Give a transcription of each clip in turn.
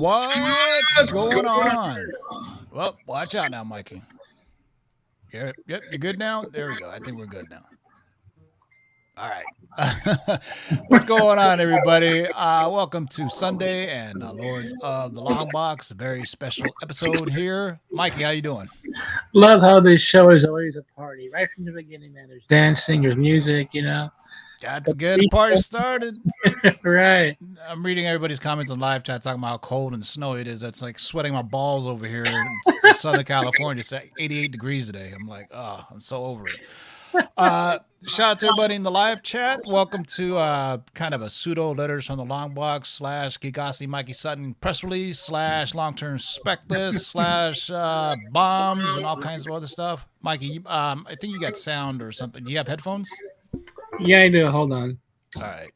What's going on? Well, watch out now, Mikey. Yep, you're good now? There we go. I think we're good now. All right. What's going on, everybody? Welcome to Sunday and Lords of the Long Box. A very special episode here. Mikey, how you doing? Love how this show is always a party. Right from the beginning, man. There's dancing, there's music, Got to get a party started. Right. I'm reading everybody's comments on live chat talking about how cold and snowy it is. That's like sweating my balls over here in Southern California. It's like 88 degrees today. I'm like, oh, I'm so over it. Shout out to everybody in the live chat. Welcome to kind of a pseudo letters from the long box / Gigasi Mikey Sutton press release / long-term spec list / bombs and all kinds of other stuff. Mikey, I think you got sound or something. Do you have headphones? Yeah, I do. Hold on. All right.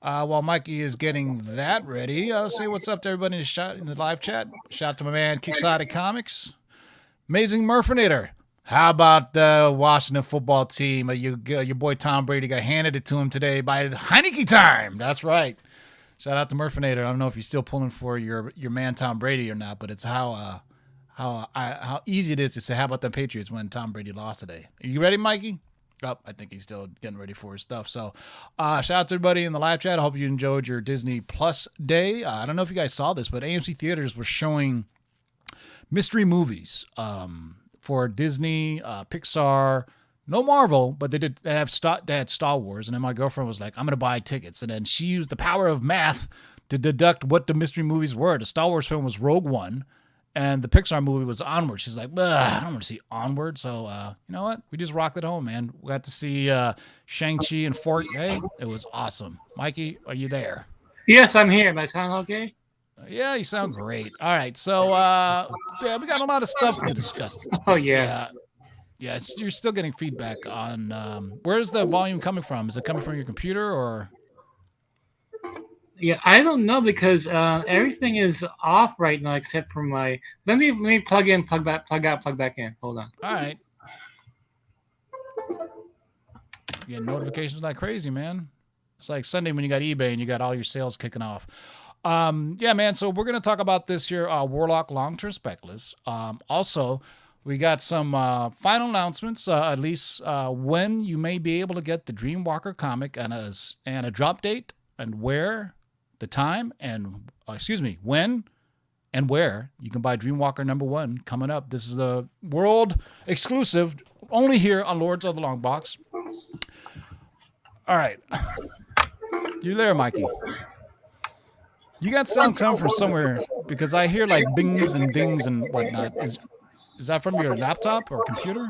While Mikey is getting that ready, I'll say what's up to everybody in the live chat. Shout out to my man Kickstarter Comics. Amazing Murphinator. How about the Washington football team? Your boy Tom Brady got handed it to him today by Heineke time. That's right. Shout out to Murphinator. I don't know if you're still pulling for your man Tom Brady or not, but it's how easy it is to say, how about the Patriots when Tom Brady lost today? Are you ready, Mikey? Oh, I think he's still getting ready for his stuff. So shout out to everybody in the live chat. I hope you enjoyed your Disney Plus day. I don't know if you guys saw this, but AMC Theaters were showing mystery movies for Disney, Pixar, no Marvel, but they had Star Wars. And then my girlfriend was like, I'm going to buy tickets. And then she used the power of math to deduct what the mystery movies were. The Star Wars film was Rogue One. And the Pixar movie was Onward. She's like, I don't want to see Onward. So, you know what? We just rocked it home, man. We got to see Shang-Chi and Fort. Hey, it was awesome. Mikey, are you there? Yes, I'm here. My sound okay? Yeah, you sound great. All right. So, yeah, we got a lot of stuff to discuss. Oh, yeah. Yeah, you're still getting feedback on where's the volume coming from? Is it coming from your computer or? Yeah, I don't know because everything is off right now except for my. Let me plug in, plug back, plug out, plug back in. Hold on. All right. You get notifications like crazy, man. It's like Sunday when you got eBay and you got all your sales kicking off. Yeah, man. So we're gonna talk about this here Warlock long-term spec list. Also, we got some final announcements, at least when you may be able to get the DreamWalker comic and a drop date and where. The time and when and where you can buy DreamWalker #1 coming up. This is the world exclusive, only here on Lords of the Long Box. All right, you're there, Mikey. You got sound coming from somewhere because I hear like bings and dings and whatnot. Is that from your laptop or computer?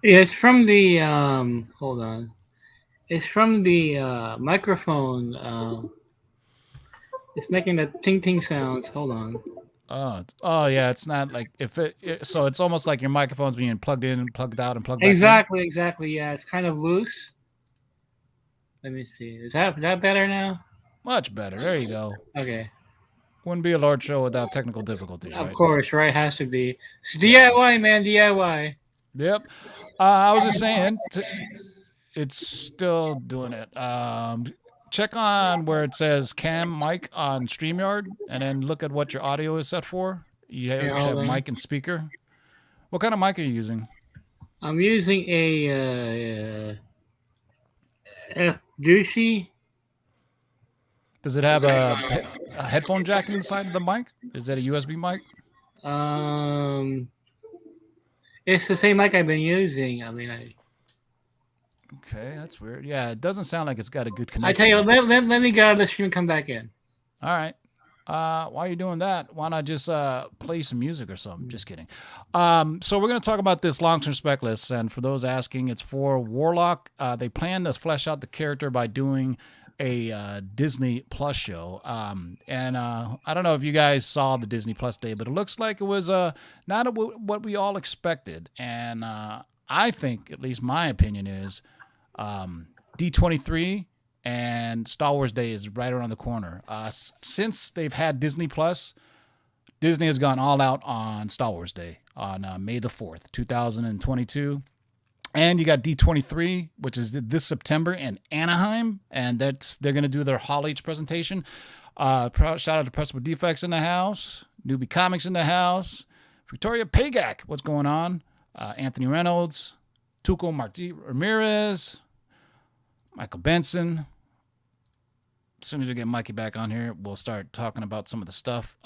Yeah, it's from the. Hold on. It's from the microphone. It's making the ting ting sounds. Hold on. Oh yeah, it's not like so it's almost like your microphone's being plugged in and plugged out and plugged back in. Exactly. Yeah, it's kind of loose. Let me see. Is that better now? Much better. There you go. Okay. Wouldn't be a Lord show without technical difficulties, right? Of course, right? Has to be. It's DIY, man. DIY. Yep. I was just saying. It's still doing it. Check on where it says cam mic on StreamYard and then look at what your audio is set for. You have mic and speaker. What kind of mic are you using? I'm using a F-Douchey. Does it have a headphone jack inside of the mic? Is that a USB mic? It's the same mic I've been using. Okay, that's weird. Yeah, it doesn't sound like it's got a good connection. I tell you, let me get out of the stream and come back in. All right. While you're doing that, why not just play some music or something? Just kidding. So we're going to talk about this long-term spec list. And for those asking, it's for Warlock. They plan to flesh out the character by doing a Disney Plus show. And I don't know if you guys saw the Disney Plus day, but it looks like it was not what we all expected. And I think, at least my opinion is, D23 and Star Wars Day is right around the corner. Since they've had Disney Plus, Disney has gone all out on Star Wars Day on May the 4th, 2022. And you got D23, which is this September in Anaheim, and they're going to do their Hall H presentation. Shout out to Press with Defects in the house, Newbie Comics in the house, Victoria Pagak, what's going on? Anthony Reynolds, Tuco Marti Ramirez, Michael Benson. As soon as we get Mikey back on here, we'll start talking about some of the stuff.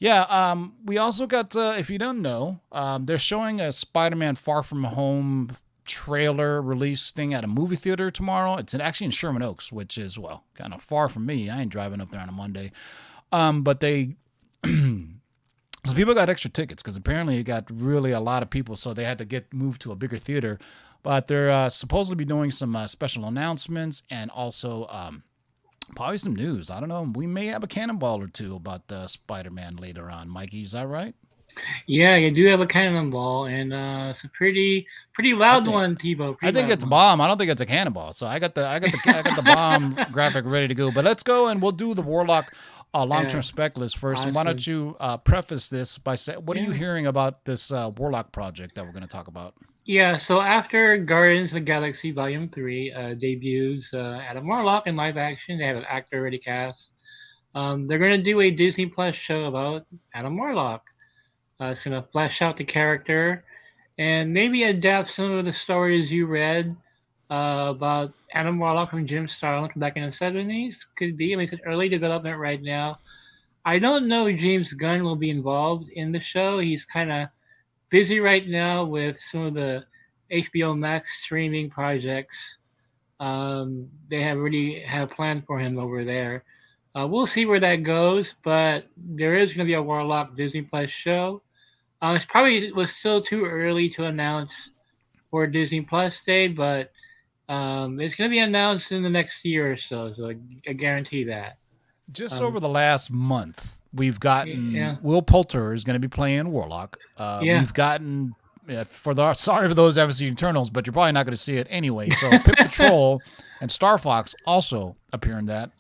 We also got, if you don't know, they're showing a Spider-Man Far From Home trailer release thing at a movie theater tomorrow. It's actually in Sherman Oaks, which is, well, kind of far from me. I ain't driving up there on a Monday. But they... So people got extra tickets because apparently it got really a lot of people, so they had to get moved to a bigger theater. But they're supposed to be doing some special announcements and also probably some news. I don't know. We may have a cannonball or two about Spider-Man later on. Mikey, is that right? Yeah, you do have a cannonball, and it's a pretty loud one, Tebow. I think it's a bomb. I don't think it's a cannonball. So I got the bomb graphic ready to go. But let's go and we'll do the Warlock long-term spec list first. And why don't you preface this by saying, what are you hearing about this Warlock project that we're going to talk about? Yeah, so after Guardians of the Galaxy Volume 3 debuts Adam Warlock in live action, they have an actor already cast. They're going to do a Disney Plus show about Adam Warlock. It's going to flesh out the character and maybe adapt some of the stories you read about Adam Warlock from Jim Starlin back in the 70s. Could be. I mean, it's an early development right now. I don't know if James Gunn will be involved in the show. He's kind of busy right now with some of the HBO Max streaming projects. They have planned for him over there. We'll see where that goes, but there is going to be a Warlock Disney Plus show. It was still too early to announce for Disney Plus Day, but it's going to be announced in the next year or so, so I guarantee that. Just over the last month, we've gotten Will Poulter is going to be playing Warlock. We've gotten sorry for those who haven't seen Eternals, but you're probably not going to see it anyway. So Pip the Troll and Star Fox also appear in that.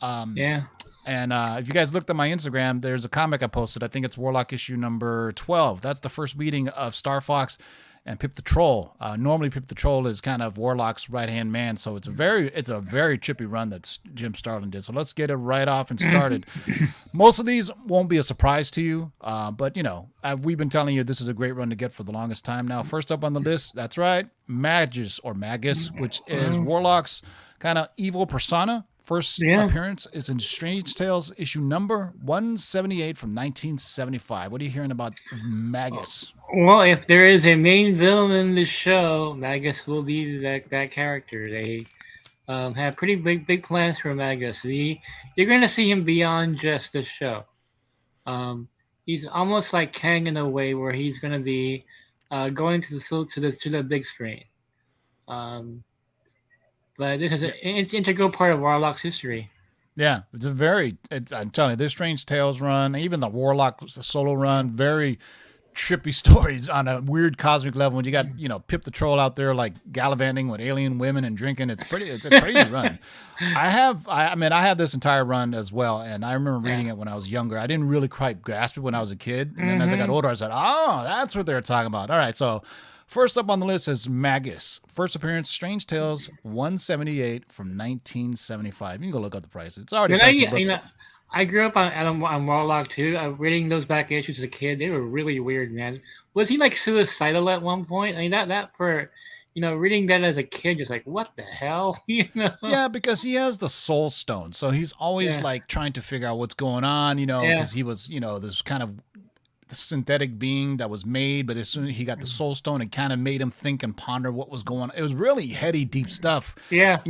And if you guys looked at my Instagram, there's a comic I posted. I think it's Warlock issue number 12. That's the first meeting of Star Fox and Pip the Troll. Normally, Pip the Troll is kind of Warlock's right-hand man, so it's a very trippy run that Jim Starlin did. So let's get it right off and started. Most of these won't be a surprise to you, but, we've been telling you this is a great run to get for the longest time now. First up on the list, that's right, Magus, which is Warlock's kind of evil persona. First appearance is in Strange Tales issue number 178 from 1975. What are you hearing about Magus? Well, if there is a main villain in the show, Magus will be that character. They have pretty big plans for Magus. You're going to see him beyond just the show. He's almost like Kang in a way, where he's going to be going to the big screen. But this is an integral part of Warlock's history. Yeah, I'm telling you, this Strange Tales run, even the Warlock solo run, very trippy stories on a weird cosmic level. When you got, Pip the Troll out there like gallivanting with alien women and drinking, it's a crazy run. I have this entire run as well, and I remember reading it when I was younger. I didn't really quite grasp it when I was a kid, and then as I got older, I said, "Oh, that's what they're talking about." All right, so first up on the list is Magus. First appearance, Strange Tales, 178 from 1975. You can go look up the price. It's already pricey. I grew up on Warlock too. Reading those back issues as a kid, they were really weird, man. Was he like suicidal at one point? I mean, that for reading that as a kid, just like, what the hell, Yeah, because he has the Soul Stone, so he's always like trying to figure out what's going on, because he was, this kind of synthetic being that was made, but as soon as he got the Soul Stone, it kind of made him think and ponder what was going on. It was really heady, deep stuff. Yeah.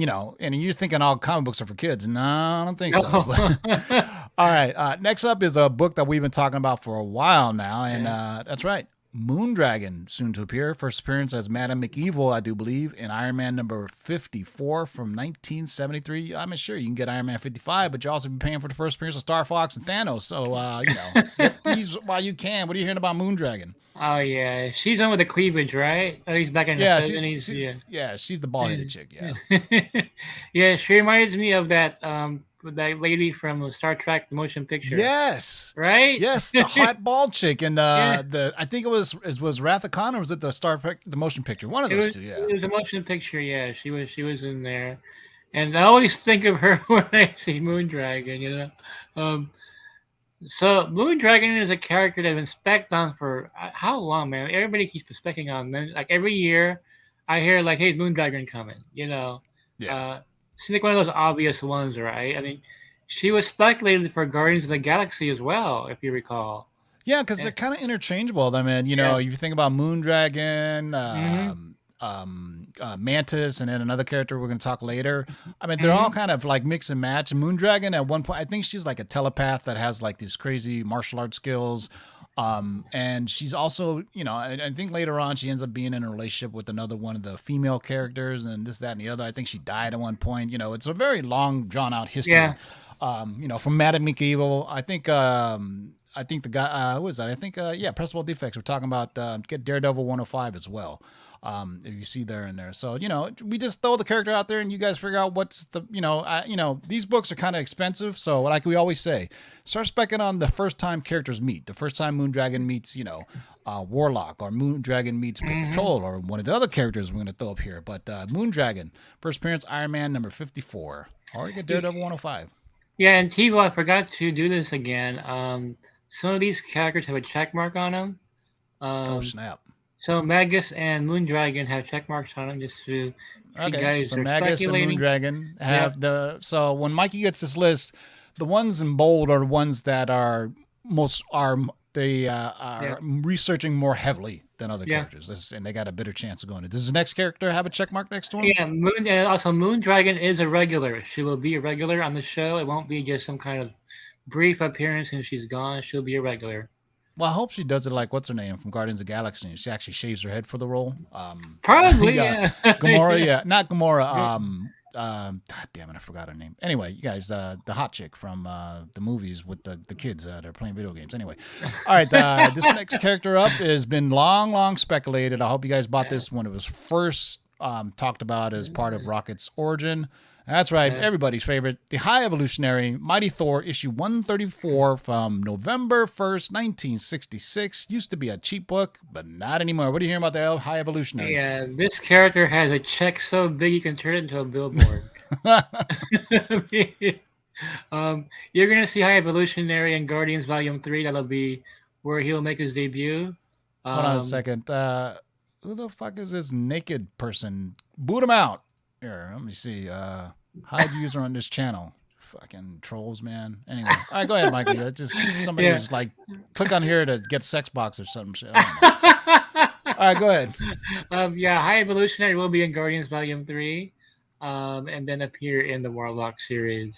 And you're thinking all comic books are for kids. No, I don't think so. All right. Next up is a book that we've been talking about for a while now, and that's right. Moondragon, soon to appear. First appearance as Madame McEvil, I do believe, in Iron Man number 54 from 1973. I'm sure you can get Iron Man 55, but you'll also be paying for the first appearance of Star Fox and Thanos. So, get these while you can. What are you hearing about Moondragon? Oh, yeah. She's on with the cleavage, right? At least back in the 70s. She's the bald-headed chick, yeah. Yeah, she reminds me of that that lady from Star Trek, the motion picture, Yes. right? Yes, the hot bald chick and Yeah, the I think it was Wrath of Khan or was it the motion picture? One of those two, yeah. it was a motion picture. Yeah, she was in there, and I always think of her when I see Moondragon. Um, so Moondragon is a character that's been specced on for how long, man? Everybody keeps specking on them. Like every year, I hear like, "Hey, Moondragon coming," Yeah. Uh, she's like one of those obvious ones, right? I mean, she was speculated for Guardians of the Galaxy as well, if you recall. Yeah, because Yeah. they're kind of interchangeable. I mean, Yeah. you think about Moondragon, Mhm. Mantis, and then another character we're going to talk later. I mean, they're all Mhm. kind of like mix and match. And Moondragon, at one point, I think she's like a telepath that has like these crazy martial arts skills. And she's also, I think later on she ends up being in a relationship with another one of the female characters, and this, that, and the other. I think she died at one point. It's a very long, drawn out history. Yeah. From Madame Evil, I think the guy, who is that? I think, Percival Defects. We're talking about get Daredevil 105 as well. If you see there and there. So, we just throw the character out there and you guys figure out what's these books are kind of expensive. So, like we always say, start specking on the first time characters meet. The first time Moondragon meets, Warlock, or Moondragon meets Mhm. Patrol, or one of the other characters we're going to throw up here. But Moondragon, first appearance, Iron Man number 54. Or you get Daredevil 105. Yeah, and Tivo, I forgot to do this again. Some of these characters have a check mark on them. Oh, Um, snap. so Magus and Moondragon have check marks on them, just to if you Okay, guys so are Magus and speculating. Moondragon Yep. have so when Mikey gets this list, the ones in bold are the ones that are Yeah. are researching more heavily than other Yeah. characters, and they got a better chance of going. Does the next character have a check mark next to him? Yeah, and also Moondragon is a regular. She will be a regular on the show. It won't be just some kind of brief appearance and she's gone. She'll be a regular. Well, I hope she does it like what's her name from Guardians of the Galaxy. She actually shaves her head for the role. Probably, Yeah, yeah. Gamora. Yeah, not Gamora. Yeah. God damn it, I forgot her name. Anyway, you guys, the hot chick from the movies with the kids that are playing video games. Anyway, all right. This next character up has been long speculated. I hope you guys bought this when it was first talked about as part of Rocket's origin. That's right, everybody's favorite, the High Evolutionary, Mighty Thor, issue 134 from November 1st, 1966. Used to be a cheap book, but not anymore. What are you hearing about the High Evolutionary? Yeah, this character has a check so big you can turn it into a billboard. You're gonna see High Evolutionary in Guardians Volume 3. That'll be where he'll make his debut. Hold on a second. Who the fuck is this naked person? Boot him out. Here, let me see. Hide user on this channel. Fucking trolls, man. Anyway, all right, go ahead, Mikey. Just somebody who's like, click on here to get sex box or something. Shit. All right, go ahead. Yeah, High Evolutionary will be in Guardians Volume 3, and then appear in the Warlock series.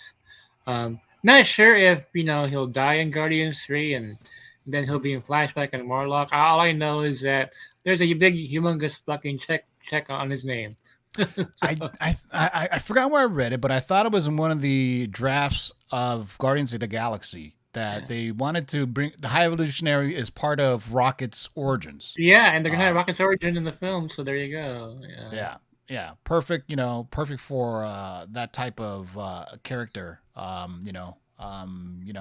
Not sure if he'll die in Guardians 3 and then he'll be in flashback in Warlock. All I know is that there's a big, humongous fucking check on his name. I forgot where I read it, but I thought it was in one of the drafts of Guardians of the Galaxy that they wanted to bring the High Evolutionary as part of Rocket's origins. Yeah, and they're gonna have Rocket's origin in the film, so there you go. Yeah, perfect. Perfect for that type of character.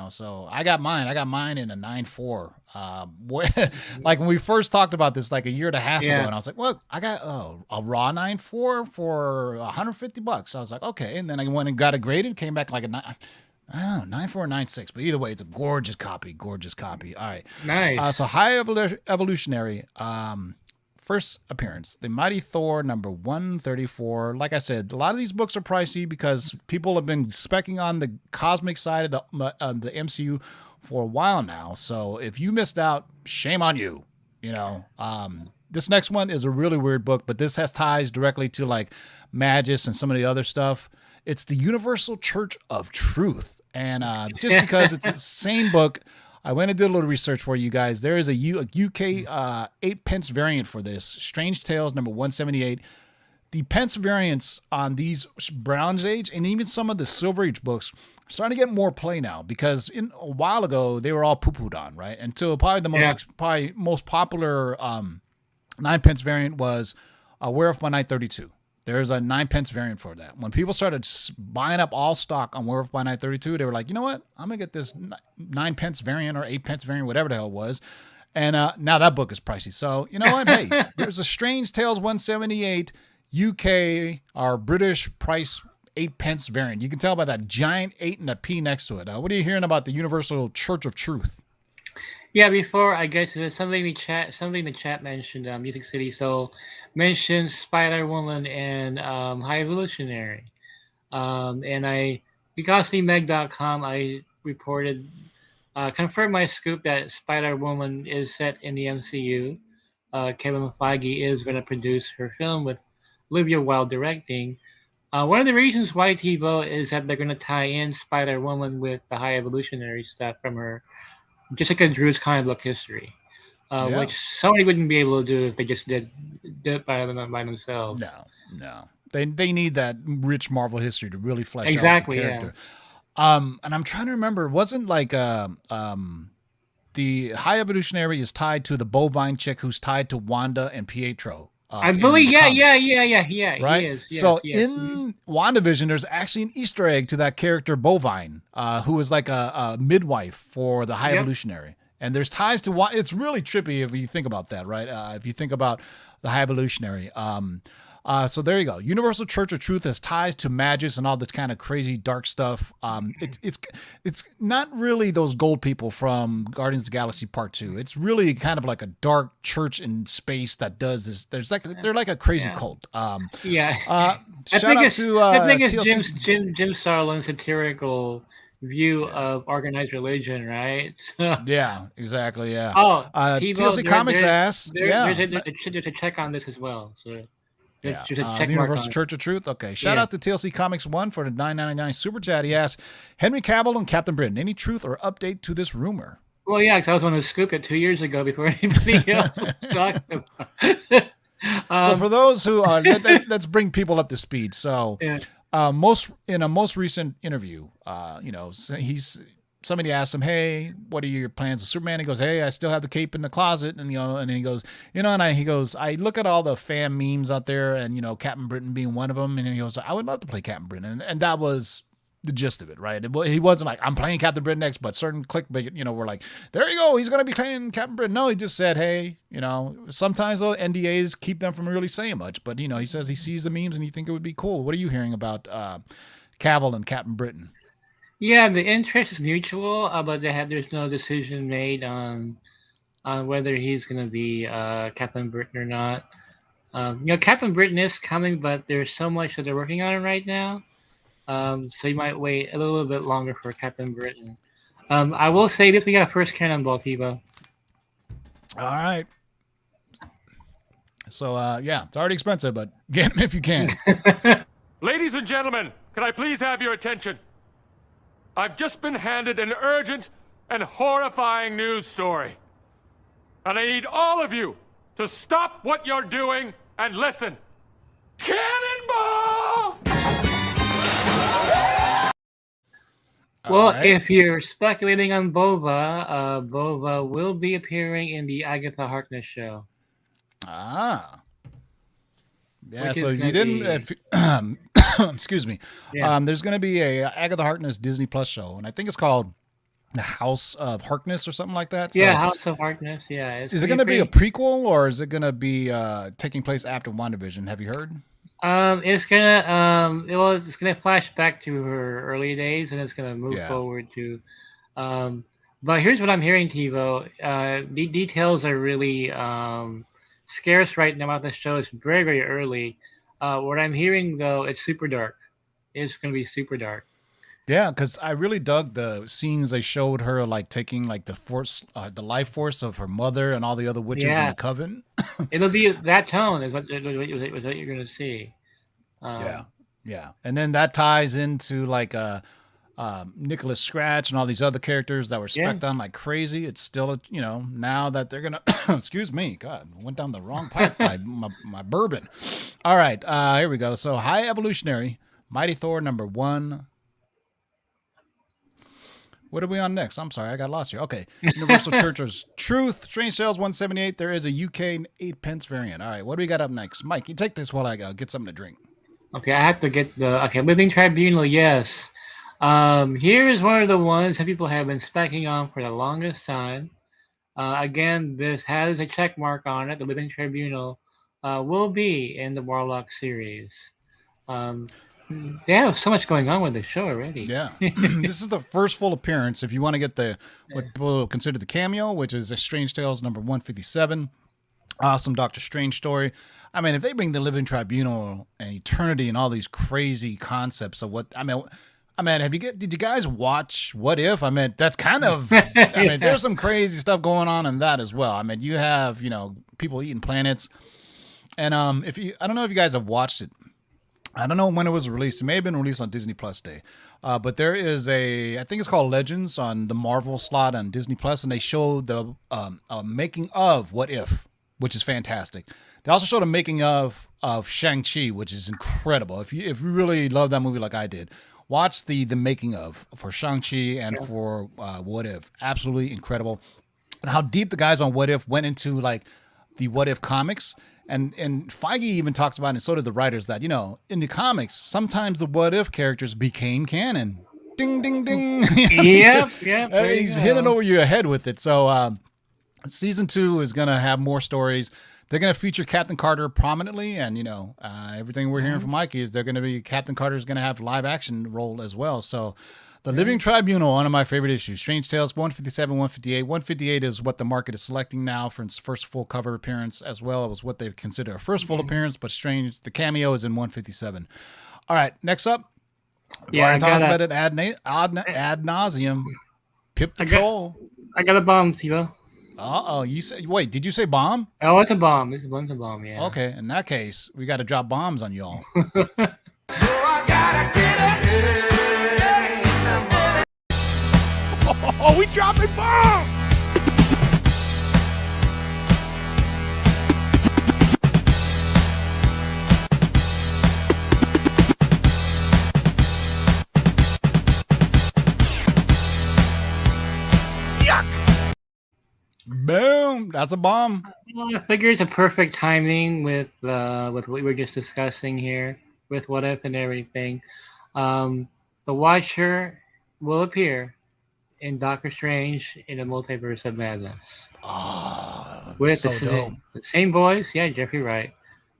So I got mine in a 9.4. Like when we first talked about this, like a year and a half ago, and I was like, well, I got a raw 9.4 for $150. I was like, okay, and then I went and got it graded, came back like a 9. I don't know, 9.4 or 9.6, but either way, it's a gorgeous copy. All right, Nice. So High Evolutionary. First appearance, the Mighty Thor number 134. Like I said, a lot of these books are pricey because people have been specking on the cosmic side of the MCU for a while now. So if you missed out, shame on you. This next one is a really weird book, but this has ties directly to like Magus and some of the other stuff. It's the Universal Church of Truth, and just because it's the same book, I went and did a little research for you guys. There is a UK 8 pence variant for this. Strange Tales number 178. The pence variants on these Bronze Age and even some of the Silver Age books are starting to get more play now because a while ago they were all poo-pooed on, right? Until probably the most popular 9 pence variant was Werewolf by Night 32. There's a 9 pence variant for that. When people started buying up all stock on Werewolf by Night 32, they were like, you know what? I'm going to get this 9 pence variant or 8 pence variant, whatever the hell it was. And now that book is pricey. So, you know what? Hey, there's a Strange Tales 178 UK, our British price 8 pence variant. You can tell by that giant 8 and a P next to it. What are you hearing about the Universal Church of Truth? Yeah, before I guess there's something in the chat mentioned Music City Soul mentioned Spider-Woman and High Evolutionary. And because Meg.com, I reported confirmed my scoop that Spider-Woman is set in the MCU. Kevin Feige is going to produce her film with Olivia Wilde directing. One of the reasons why TiVo is that they're going to tie in Spider-Woman with the High Evolutionary stuff from her Jessica Drew's comic book history, which Sony wouldn't be able to do if they just did it by themselves. No. They need that rich Marvel history to really flesh out the character. Yeah. And I'm trying to remember, wasn't like the High Evolutionary is tied to the bovine chick who's tied to Wanda and Pietro. I believe, yeah. Right? He is, yes, so yes. in WandaVision, there's actually an Easter egg to that character Bovine, who is like a midwife for the High Evolutionary. And there's ties to Wanda. It's really trippy if you think about that, right? If you think about the High Evolutionary. So there you go. Universal Church of Truth has ties to Magus and all this kind of crazy dark stuff. It's not really those gold people from Guardians of the Galaxy Part 2. It's really kind of like a dark church in space that does this. They're like a crazy cult. I Shout think out to it's Jim Starlin's satirical view of organized religion, right? Yeah, exactly. Yeah. Oh, TLC Comics asked. There's a check on this as well. So. Yeah. The Universal Church of Truth. Okay. Shout out to TLC Comics 1 for the $9.99 super chat. He asked, Henry Cavill and Captain Britain, any truth or update to this rumor? Well, yeah, because I was one who scooped it 2 years ago before anybody else talked about it. So for those who let's bring people up to speed. So in a most recent interview, somebody asked him, hey, what are your plans with Superman? He goes, hey, I still have the cape in the closet. And, and then he goes, he goes, I look at all the fan memes out there and, Captain Britain being one of them. And he goes, I would love to play Captain Britain. And that was the gist of it, right? He wasn't like, I'm playing Captain Britain next, but certain clickbait, were like, there you go, he's going to be playing Captain Britain. No, he just said, hey, sometimes those NDAs keep them from really saying much. But, he says he sees the memes and he think it would be cool. What are you hearing about Cavill and Captain Britain? Yeah, the interest is mutual, but there's no decision made on whether he's going to be Captain Britain or not. Captain Britain is coming, but there's so much that they're working on right now. So you might wait a little bit longer for Captain Britain. I will say this: we got a first cannonball, TiVo. All right. So it's already expensive, but get them if you can. Ladies and gentlemen, can I please have your attention? I've just been handed an urgent and horrifying news story. And I need all of you to stop what you're doing and listen. Cannonball! Well, if you're speculating on Bova, Bova will be appearing in the Agatha Harkness show. Ah. Yeah, so you didn't... excuse me. Yeah. There's going to be a Agatha Harkness Disney Plus show, and I think it's called The House of Harkness or something like that. Yeah, so, House of Harkness. Yeah. Is it going to be a prequel, or is it going to be taking place after WandaVision? Have you heard? It's gonna flash back to her early days, and it's gonna move forward to. But here's what I'm hearing, TiVo. The details are really scarce right now about the show. It's very, very early. What I'm hearing, though, it's super dark. It's going to be super dark. Yeah, because I really dug the scenes they showed her like taking like the life force of her mother and all the other witches in the coven. It'll be that tone is what you're going to see. Yeah, and then that ties into like Nicholas Scratch and all these other characters that were spec'd on like crazy. It's still, now that they're gonna excuse me, God, went down the wrong pipe by my bourbon. All right, here we go. So High Evolutionary, Mighty Thor #1. What are we on next? I'm sorry, I got lost here. Okay, Universal Church of Truth, Strange Tales 178. There is a UK 8 pence variant. All right, what do we got up next? Mike, you take this while I get something to drink. Okay, I have to get the Living Tribunal. Yes, here is one of the ones that people have been specking on for the longest time. Again, this has a check mark on it. The Living Tribunal will be in the Warlock series. Um, they have so much going on with the show already. Yeah, this is the first full appearance. If you want to get the what people consider the cameo, which is a Strange Tales number 157, awesome Doctor Strange story. I mean, if they bring the Living Tribunal and Eternity and all these crazy concepts of what I mean, did you guys watch What If? I mean, that's kind of. I mean, there's some crazy stuff going on in that as well. I mean, you have people eating planets, and I don't know if you guys have watched it. I don't know when it was released. It may have been released on Disney Plus Day. But there is I think it's called Legends on the Marvel slot on Disney Plus, and they show the making of What If, which is fantastic. They also showed a making of Shang-Chi, which is incredible. If you really love that movie like I did, watch the making of for Shang-Chi and for What If. Absolutely incredible. And how deep the guys on What If went into like the What If comics. And Feige even talks about, and so did the writers, that, in the comics, sometimes the What If characters became canon. Ding, ding, ding. Yep. He's hitting over your head with it. So season 2 is going to have more stories. They're going to feature Captain Carter prominently. And, everything we're hearing from Mikey is Captain Carter is going to have live action role as well. So the Living Tribunal, one of my favorite issues. Strange Tales 157, 158. 158 is what the market is selecting now for its first full cover appearance, as well as what they consider a first full appearance. But Strange, the cameo is in 157. All right, next up. I talked about it ad nauseum. Pip the Troll. I got a bomb, Siva. You said, wait, did you say bomb? Oh, it's a bomb. This one's a bomb, yeah. Okay, in that case, we got to drop bombs on y'all. So I gotta get it. Oh, we dropping bombs! Boom! That's a bomb. I figure it's a perfect timing with what we were just discussing here, with What If and everything. The Watcher will appear in Doctor Strange in the Multiverse of Madness. With so the same voice, yeah, Jeffrey Wright.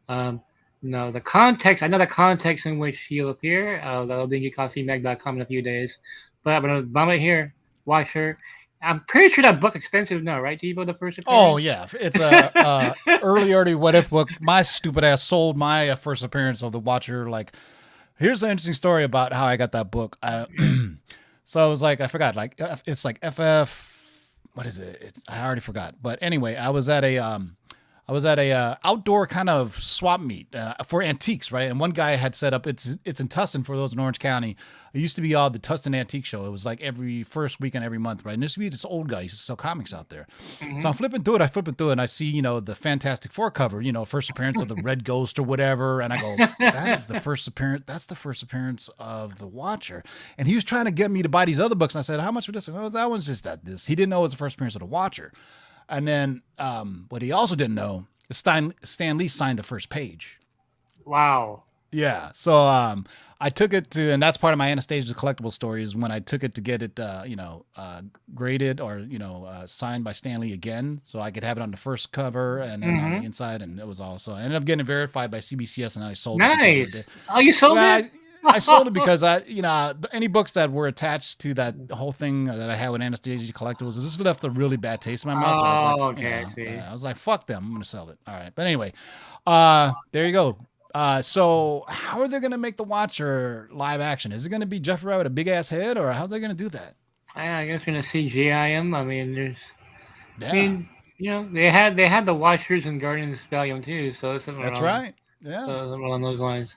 No, the context, I know the context in which he'll appear. That'll be in geekosymag.com in a few days. But I'm going to bomb it here. Watcher. I'm pretty sure that book expensive now, right, Devo, the first appearance? Oh, yeah. It's a early What If book. My stupid ass sold my first appearance of the Watcher. Like, here's an interesting story about how I got that book. So I was like, I forgot, like, it's like FF, what is it? I already forgot. But anyway, I was at a outdoor kind of swap meet for antiques, right? And one guy had set up, it's in Tustin for those in Orange County. It used to be the Tustin Antique Show. It was like every first weekend, every month, right? And there used to be this old guy, he used to sell comics out there. Mm-hmm. So I'm flipping through it, and I see, the Fantastic Four cover, first appearance of the Red Ghost or whatever. And I go, that's the first appearance of the Watcher. And he was trying to get me to buy these other books. And I said, how much for this? And that one's just this. He didn't know it was the first appearance of the Watcher. And then what he also didn't know is Stan Lee signed the first page. Wow. Yeah. So I took it to, and that's part of my Anastasia collectible story, is when I took it to get it, graded or, signed by Stan Lee again. So I could have it on the first cover and then on the inside. And it was also, I ended up getting it verified by CBCS, and I sold it. Nice. Oh, you sold it? I sold it because any books that were attached to that whole thing that I had with Anastasia collectibles, it just left a really bad taste in my mouth. So I was like, okay, I see. I was like, fuck them, I'm gonna sell it. All right, but anyway, there you go. So how are they gonna make the Watcher live action? Is it gonna be Jeffrey Wright with a big ass head, or how's they gonna do that? I guess we're gonna CGI him. I mean, they had the Watchers in Guardians Volume 2, so it's that's right. Yeah, so along those lines.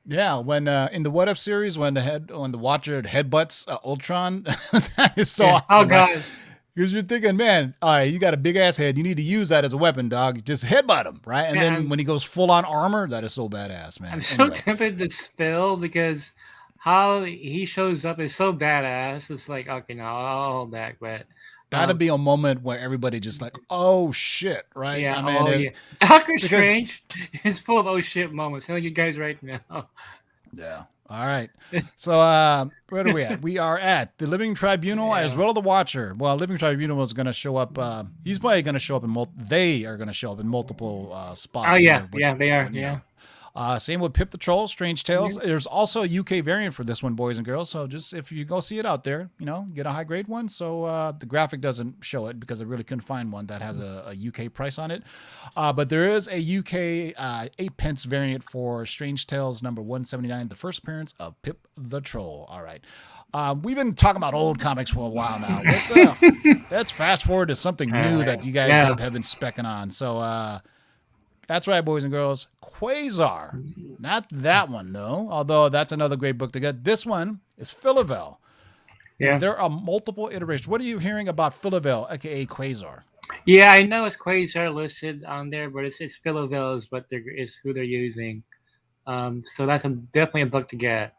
Yeah, when in the What If series, when the Watcher headbutts Ultron, that is so awesome. Oh god! Right? Because you're thinking, man, all right, you got a big ass head, you need to use that as a weapon, dog. Just headbutt him, right? And then when he goes full on armor, that is so badass, man. I'm so tempted to spill because how he shows up is so badass. It's like, okay, no, I'll hold back, but Gotta be a moment where everybody just like, oh shit, right? Yeah. I mean, Yeah. Doctor because- Strange is full of oh shit moments. Telling you guys right now. yeah. All right. So where are we at? We are at the Living Tribunal as Yeah. well as the Watcher. Well, Living Tribunal is going to show up. He's probably going to show up in they are going to show up in multiple spots. Oh yeah, here, yeah, they are. you Yeah. know. Same with Pip the Troll, Strange Tales. There's also a UK variant for this one, boys and girls. So just if you go see it out there, get a high grade one. So the graphic doesn't show it because I really couldn't find one that has a UK price on it. But there is a UK 8 pence variant for Strange Tales number 179, the first appearance of Pip the Troll. All right. We've been talking about old comics for a while now. Let's fast forward to something new that you guys have been specking on. So that's right, boys and girls. Quasar. Not that one, though, although that's another great book to get. This one is Philavel. Yeah. There are multiple iterations. What are you hearing about Philavel, a.k.a. Quasar? Yeah, I know it's Quasar listed on there, but it's Philavel is who they're using. So that's definitely a book to get.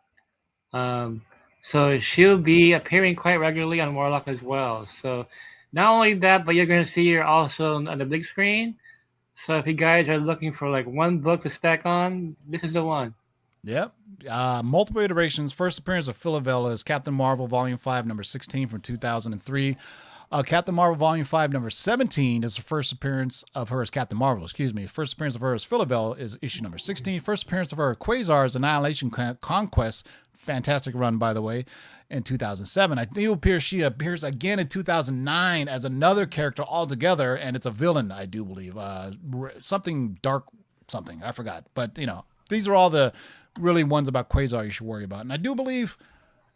So she'll be appearing quite regularly on Warlock as well. So not only that, but you're going to see her also on the big screen. So if you guys are looking for like one book to spec on, this is the one. Yep. Multiple iterations. First appearance of Philavel is Captain Marvel Volume 5, number 16 from 2003. Captain Marvel Volume 5, number 17 is the first appearance of her as Captain Marvel. Excuse me. First appearance of her as Philavel is issue number 16. First appearance of her Quasar's Annihilation Conquest. Fantastic run, by the way, in 2007. I think she appears again in 2009 as another character altogether, and it's a villain, I do believe. Something dark, something. I forgot. But, these are all the really ones about Quasar you should worry about. And I do believe,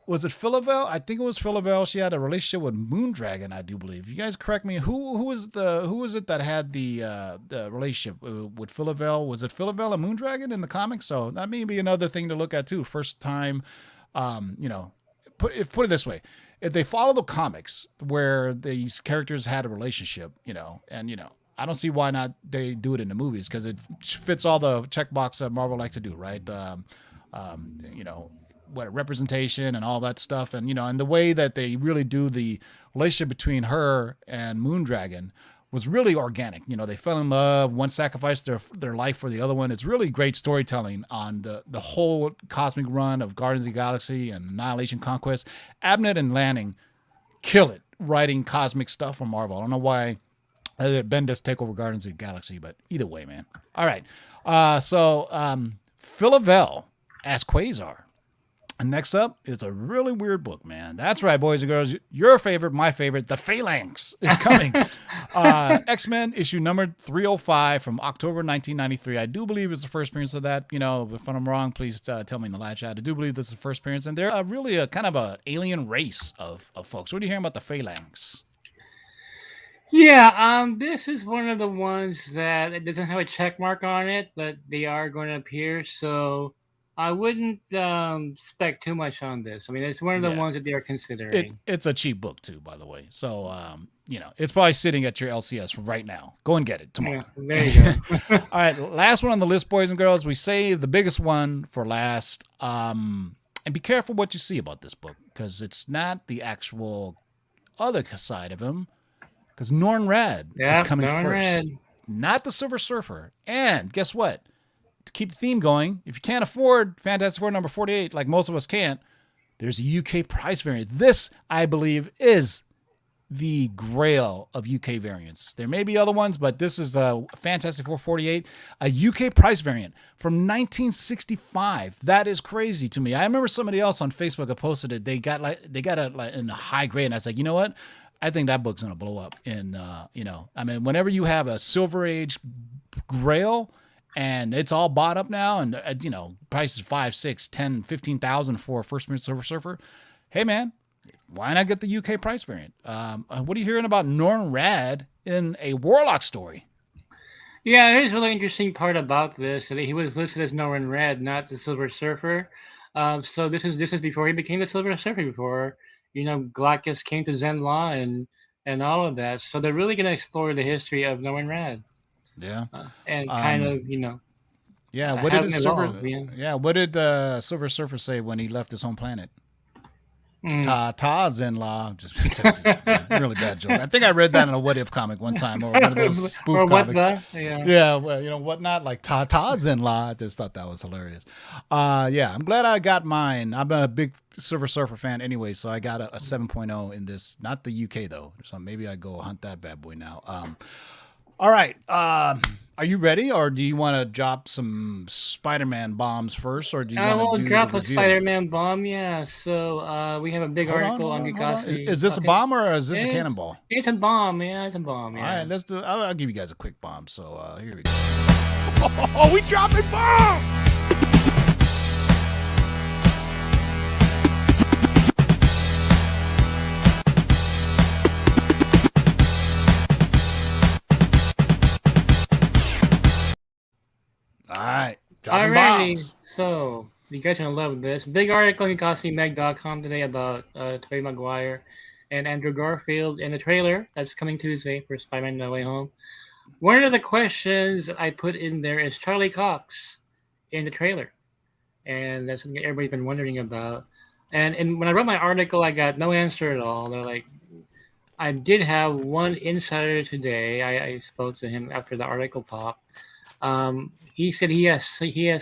was it Philavel? I think it was Philavel. She had a relationship with Moondragon, I do believe. You guys correct me. Who was it that had the relationship with Philavel? Was it Philavel and Moondragon in the comics? So that may be another thing to look at too. First time, put it this way. If they follow the comics where these characters had a relationship, I don't see why not they do it in the movies, because it fits all the checkbox that Marvel likes to do, right? What representation and all that stuff, and and the way that they really do the relationship between her and Moondragon was really organic. They fell in love, one sacrificed their life for the other one. It's really great storytelling on the whole cosmic run of Guardians of the Galaxy and Annihilation Conquest. Abnett and Lanning kill it writing cosmic stuff for Marvel. I don't know why Bendis take over Guardians of the Galaxy, but either way, man. All right. So Philavel as Quasar. And next up is a really weird book, man. That's right, boys and girls. Your favorite, my favorite, The Phalanx is coming. X-Men issue number 305 from October 1993. I do believe it's the first appearance of that. If I'm wrong, please tell me in the live chat. I do believe this is the first appearance. And they're really a kind of an alien race of folks. What are you hearing about The Phalanx? Yeah, this is one of the ones that it doesn't have a check mark on it, but they are going to appear. So I wouldn't spec too much on this. I mean, it's one of the ones that they are considering. It's a cheap book too, by the way. So it's probably sitting at your LCS right now. Go and get it tomorrow. Yeah, there you go. All right, last one on the list, boys and girls. We save the biggest one for last. And be careful what you see about this book, because it's not the actual other side of him. Because Norrin Radd is coming first. Not the Silver Surfer. And guess what? To keep the theme going, if you can't afford Fantastic Four number 48, like most of us can't, there's a UK price variant. This, I believe, is the grail of UK variants. There may be other ones, but this is the Fantastic Four 48, a UK price variant from 1965. That is crazy to me. I remember somebody else on Facebook had posted it. They got it in a high grade, and I was like, you know what? I think that book's going to blow up in, whenever you have a Silver Age grail and it's all bought up now and, prices 5, 6, 10, 15,000 for a first appearance Silver Surfer. Hey man, why not get the UK price variant? What are you hearing about Norrin Radd in a Warlock story? Yeah, here's a really interesting part about this. That he was listed as Norrin Radd, not the Silver Surfer. So this is before he became the Silver Surfer, before Galactus came to Zenla and all of that. So they're really going to explore the history of Norrin Radd. Yeah. And kind of, Yeah. What did Silver Surfer say when he left his home planet? Ta-ta's in-law. Just it's a really bad joke. I think I read that in a What If comic one time, or one of those spoof or what comics. the? Yeah. Yeah, well, whatnot, like ta-ta's in-law. I just thought that was hilarious. Yeah, I'm glad I got mine. I'm a big Silver Surfer fan anyway, so I got a 7.0 in this. Not the UK, though. So maybe I go hunt that bad boy now. All right. Are you ready, or do you want to drop some Spider-Man bombs first, or do you I want will to do drop the a review? Spider-Man bomb, yeah. So we have a big article on Hold Geekosity. Is this a Okay. bomb or is this a It's- cannonball? It's a bomb, yeah. It's a bomb, yeah. All right, let's do it. I'll give you guys a quick bomb. So here we go. Oh, we dropped a bomb! All right, dropping Alrighty, bombs. so you guys are gonna love this. Big article on GeekosityMag.com today about Tobey Maguire and Andrew Garfield in the trailer that's coming Tuesday for Spider-Man No Way Home. One of the questions I put in there is Charlie Cox in the trailer, and that's something everybody's been wondering about. And when I wrote my article, I got no answer at all. They're like, I did have one insider today. I spoke to him after the article popped. He said he has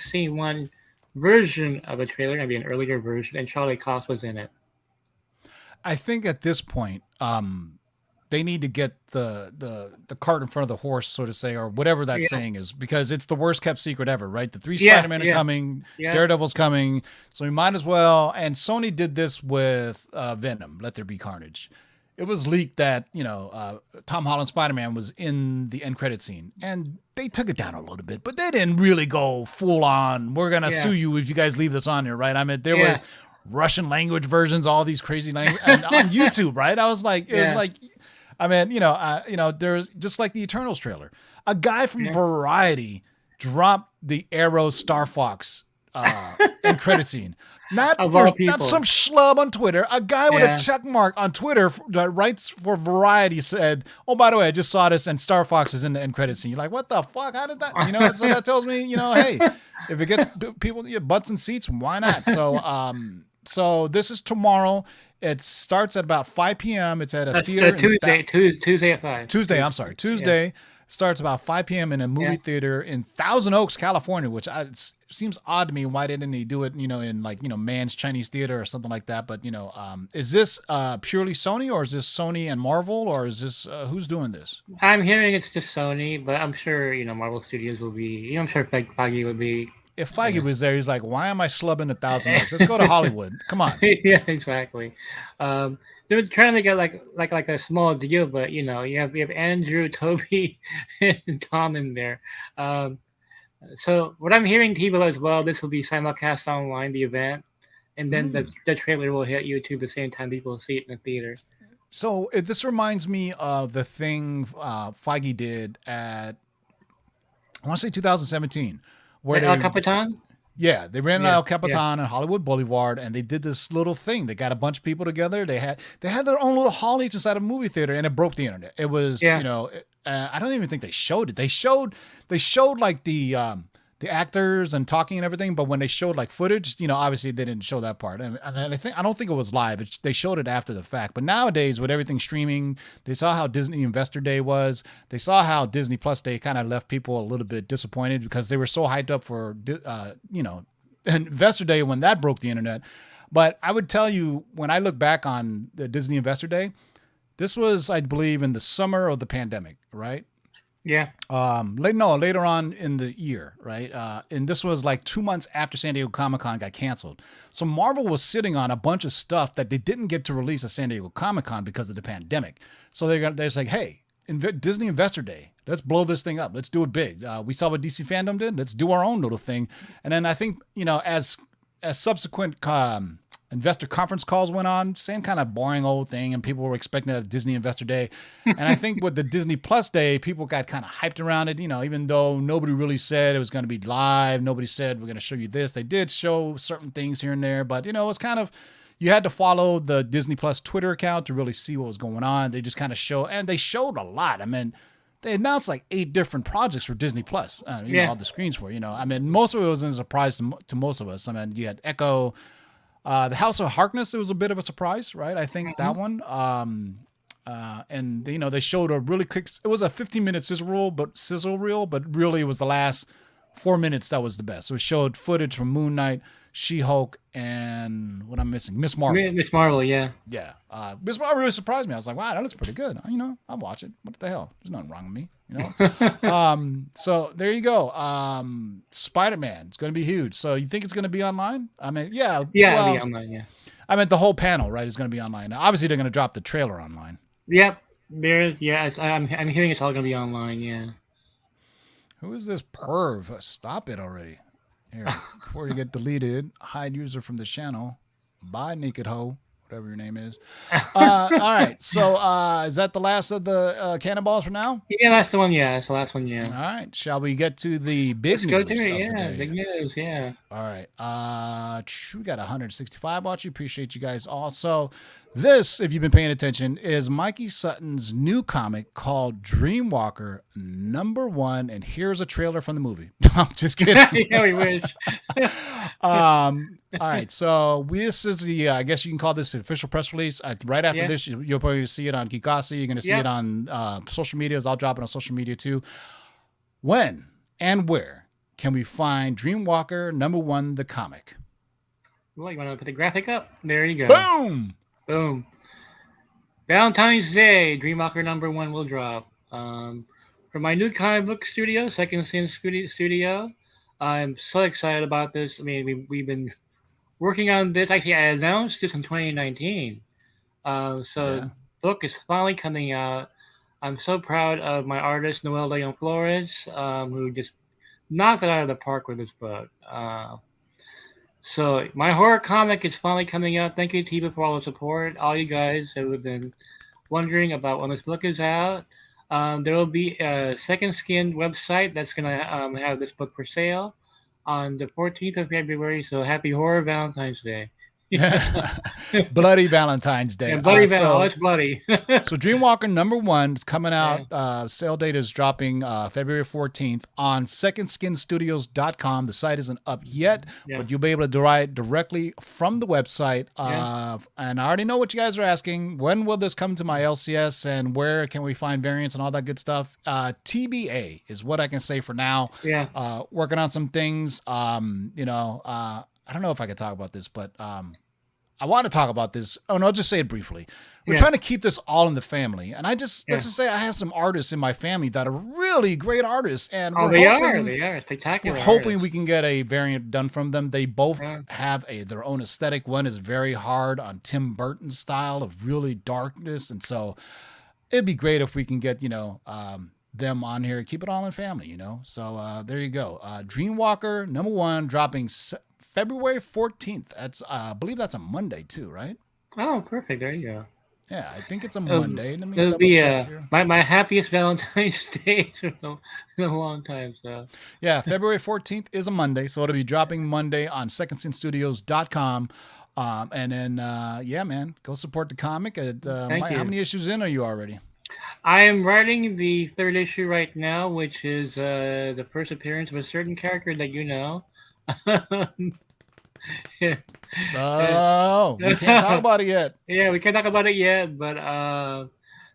seen one version of a trailer, maybe an earlier version, and Charlie Cox was in it. I think at this point, they need to get the cart in front of the horse, so to say, or whatever that saying is, because it's the worst kept secret ever, right? The 3 Spider-Man are coming, Daredevil's coming, so we might as well. And Sony did this with Venom, Let There Be Carnage. It was leaked that, Tom Holland Spider-Man was in the end credit scene, and they took it down a little bit, but they didn't really go full on, we're going to sue you if you guys leave this on here, right? I mean, there was Russian language versions, all these crazy language, and on YouTube, right? I was like, it was like, I mean, there's just like the Eternals trailer. A guy from Variety dropped the Arrow Star Fox end credit scene. Not some schlub on Twitter. A guy with a check mark on Twitter that writes for Variety said, "Oh, by the way, I just saw this, and Star Fox is in the end credit scene." You're like, what the fuck? How did that? So that tells me, hey, if it gets people butts and seats, why not? So, so this is tomorrow. It starts at about 5 p.m. It's at a theater. Tuesday at 5. Tuesday. Yeah. Starts about 5 p.m. in a movie theater in Thousand Oaks, California, which it seems odd to me. Why didn't he do it, in Man's Chinese Theater or something like that? But, is this purely Sony, or is this Sony and Marvel, or is this, who's doing this? I'm hearing it's just Sony, but I'm sure, Marvel Studios will be, I'm sure Feige will be. If Feige was there, he's like, why am I schlubbing 1,000 Oaks? Let's go to Hollywood. Come on. Yeah, exactly. They're trying to get like a small deal, but you have Andrew, Toby, and Tom in there. So what I'm hearing, Tebow, as well, this will be simulcast online, the event, and then the trailer will hit YouTube the same time people see it in the theater. So this reminds me of the thing Feige did at, I want to say 2017. Where El Capitan? Yeah, they ran El Capitan and Hollywood Boulevard, and they did this little thing. They got a bunch of people together. They had their own little hall each inside a movie theater, and it broke the internet. It was, I don't even think they showed it. They showed like the actors and talking and everything, but when they showed like footage, obviously they didn't show that part. And I don't think it was live. They showed it after the fact. But nowadays, with everything streaming, they saw how Disney Investor Day was. They saw how Disney Plus Day kind of left people a little bit disappointed because they were so hyped up for Investor Day when that broke the internet. But I would tell you, when I look back on the Disney Investor Day, this was, I believe, in the summer of the pandemic, right? Yeah. Later on in the year, right? And this was like 2 months after San Diego Comic-Con got canceled. So Marvel was sitting on a bunch of stuff that they didn't get to release at San Diego Comic-Con because of the pandemic. So they're just like, hey, Disney Investor Day, let's blow this thing up. Let's do it big. We saw what DC Fandom did. Let's do our own little thing. And then I think, as subsequent investor conference calls went on, same kind of boring old thing, and people were expecting a Disney Investor Day. And I think with the Disney Plus Day, people got kind of hyped around it, even though nobody really said it was going to be live. Nobody said, we're going to show you this. They did show certain things here and there, but, it was kind of, you had to follow the Disney Plus Twitter account to really see what was going on. They just kind of they showed a lot. I mean, they announced like 8 different projects for Disney Plus, all the screens for, I mean, most of it was a surprise to most of us. I mean, you had Echo, The House of Harkness, it was a bit of a surprise, right? I think that one. And they showed a really quick. It was a 15-minute sizzle reel, but really it was the last 4 minutes that was the best. So it showed footage from Moon Knight, She-Hulk, and what I'm missing, Miss Marvel. Miss Marvel, yeah. Yeah, Miss Marvel really surprised me. I was like, wow, that looks pretty good. I'll watch it. What the hell? There's nothing wrong with me, So there you go. Spider-Man, it's going to be huge. So you think it's going to be online? I mean, yeah. Yeah, it'll be online, yeah. I meant the whole panel, right, is going to be online. Now, obviously, they're going to drop the trailer online. Yep. I'm hearing it's all going to be online, yeah. Who is this perv? Stop it already. Here, before you get deleted, hide user from the channel. Bye, naked hoe, whatever your name is. All right, so is that the last of the cannonballs for now? Yeah, that's the one. Yeah, that's the last one. Yeah. All right, shall we get to the big news? Let's go to it. Of Yeah, the day? big news. Yeah. All right, we got 165 watching. Appreciate you guys also. This, if you've been paying attention, is Mikey Sutton's new comic called DreamWalker #1, and here's a trailer from the movie. No, I'm just kidding. Yeah, we wish. All right, so this is the I guess you can call this the official press release. Right after this, you'll probably see it on Geekasi. You're going to see it on social medias. I'll drop it on social media too. When and where can we find DreamWalker #1, the comic? Well, you want to put the graphic up? There you go. Boom! Boom. Valentine's Day, DreamWalker #1 will drop. From my new comic book studio, Second Sin Studio. I'm so excited about this. I mean, we've been working on this. Actually, I announced this in 2019. The book is finally coming out. I'm so proud of my artist, Noel Leon Flores, who just knocked it out of the park with this book. So my horror comic is finally coming out. Thank you, Tiva, for all the support. All you guys who have been wondering about when this book is out. There will be a Second Skin website that's going to have this book for sale on the 14th of February. So happy Horror Valentine's Day. Bloody Valentine's Day. Yeah, bloody it's bloody. So DreamWalker #1 is coming out. Sale date is dropping February 14th on secondskinstudios.com. The site isn't up yet, but you'll be able to write directly from the website. And I already know what you guys are asking. When will this come to my LCS, and where can we find variants and all that good stuff? TBA is what I can say for now. Yeah. Working on some things. I don't know if I can talk about this, but I want to talk about this. Oh, no, I'll just say it briefly. We're trying to keep this all in the family. And let's just say I have some artists in my family that are really great artists. And they are spectacular. We're hoping we can get a variant done from them. They both have their own aesthetic. One is very hard on Tim Burton style of really darkness. And so it'd be great if we can get, them on here, keep it all in family, So there you go. DreamWalker #1 dropping February 14th. That's I believe that's a Monday too, right? Oh, perfect. There you go. Yeah, I think it's a Monday. Let me it'll be my happiest Valentine's Day in a long time. So yeah, February 14th is a Monday, so it'll be dropping Monday on secondskinstudios.com. And then man, go support the comic. Mike, how many issues in are you already? I am writing the 3rd issue right now, which is the first appearance of a certain character that you know. Oh, we can't talk about it yet. Yeah, we can't talk about it yet, but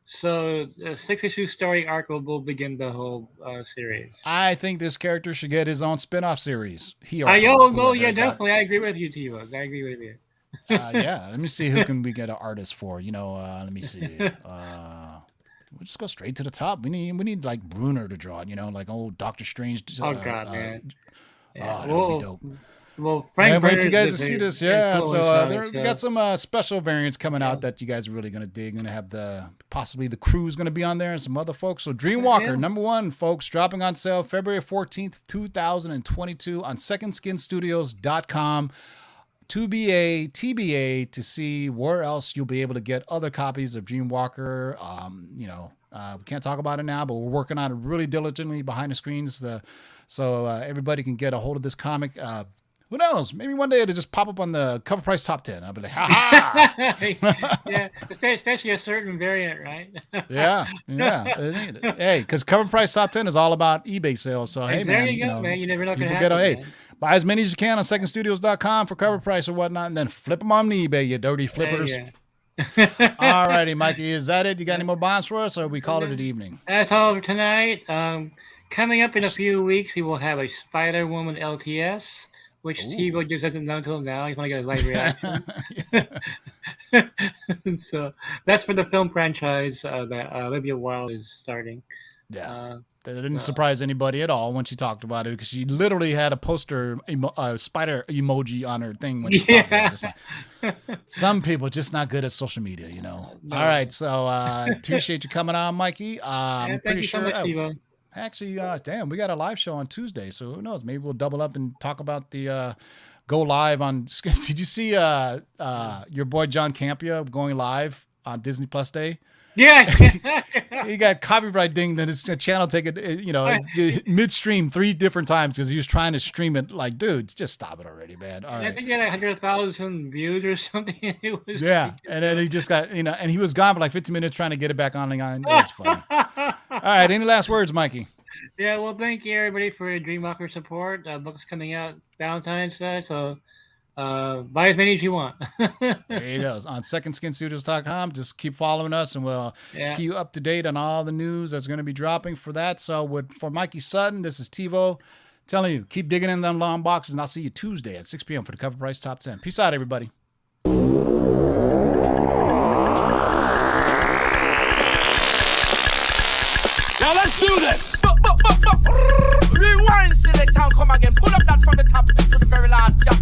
so the 6-issue story arc will begin the whole series. I think this character should get his own spin-off series. Definitely. I agree with you, Tivo. I agree with you. Let me see who can we get an artist for. Let me see. We'll just go straight to the top. We need like Bruner to draw it. Like old Doctor Strange. Oh God, man. That would be dope. Well, Frank, wait you guys to see this. Yeah, so we got some special variants coming out that you guys are really gonna dig. Gonna have possibly the crew's gonna be on there and some other folks. So DreamWalker #1, folks, dropping on sale February 14th, 2022 on secondskinstudios.com. TBA to see where else you'll be able to get other copies of DreamWalker. We can't talk about it now, but we're working on it really diligently behind the screens. So everybody can get a hold of this comic. Who knows? Maybe one day it'll just pop up on the cover price top 10. I'll be like, ha ha! Yeah, especially a certain variant, right? yeah. Hey, because cover price top 10 is all about eBay sales. So hey, there you go, man. You never know. People get Buy as many as you can on secondstudios.com for cover price or whatnot, and then flip them on eBay, you dirty flippers. All righty, Mikey, is that it? You got any more bombs for us, or we call it an evening? That's all for tonight. Coming up in a few weeks, we will have a Spider-Woman LTS, which Steve just doesn't know until now. He's want to get a live reaction. So that's for the film franchise that Olivia Wilde is starting. Yeah. That didn't surprise anybody at all when she talked about it, because she literally had a poster, spider emoji on her thing when she talked about it. Some people just not good at social media, you know. No. All right, so appreciate you coming on, Mikey. I'm pretty sure. So much, actually, damn, we got a live show on Tuesday, so who knows? Maybe we'll double up and talk about the go live on. Did you see your boy John Campia going live on Disney Plus Day? Yeah, he got copyright dinged and his channel taken, midstream 3 different times because he was trying to stream it. Like, dude, just stop it already, man. All right. I think he had 100,000 views or something. It was and then he just got, and he was gone for like 15 minutes trying to get it back online. It was funny. All right, any last words, Mikey? Yeah, well, thank you everybody for your DreamWalker support. Book's coming out Valentine's Day, so. Buy as many as you want. There you go. On secondskinstudios.com. Just keep following us, and we'll keep you up to date on all the news that's going to be dropping for that. So for Mikey Sutton, this is TiVo telling you, keep digging in them long boxes, and I'll see you Tuesday at 6 p.m. for the Cover Price Top 10. Peace out, everybody. Now let's do this. Rewind, select, and come again. Pull up that from the top to the very last. Jump.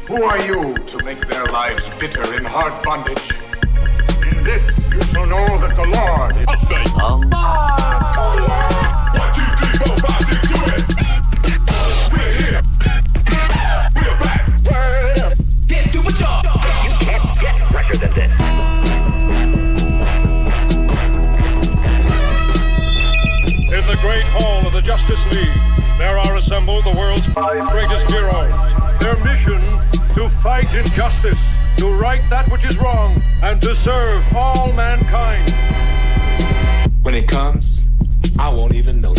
Who are you to make their lives bitter in hard bondage? In this you shall know that the Lord is update. 1, 2, 3, 4, 5, 6, do it. We're here. We're back. Word up. Can't do my job. You can't get fresher than this. In the great hall of the Justice League, there are assembled the world's 5 greatest heroes. Their mission, to fight injustice, to right that which is wrong, and to serve all mankind. When it comes, I won't even know.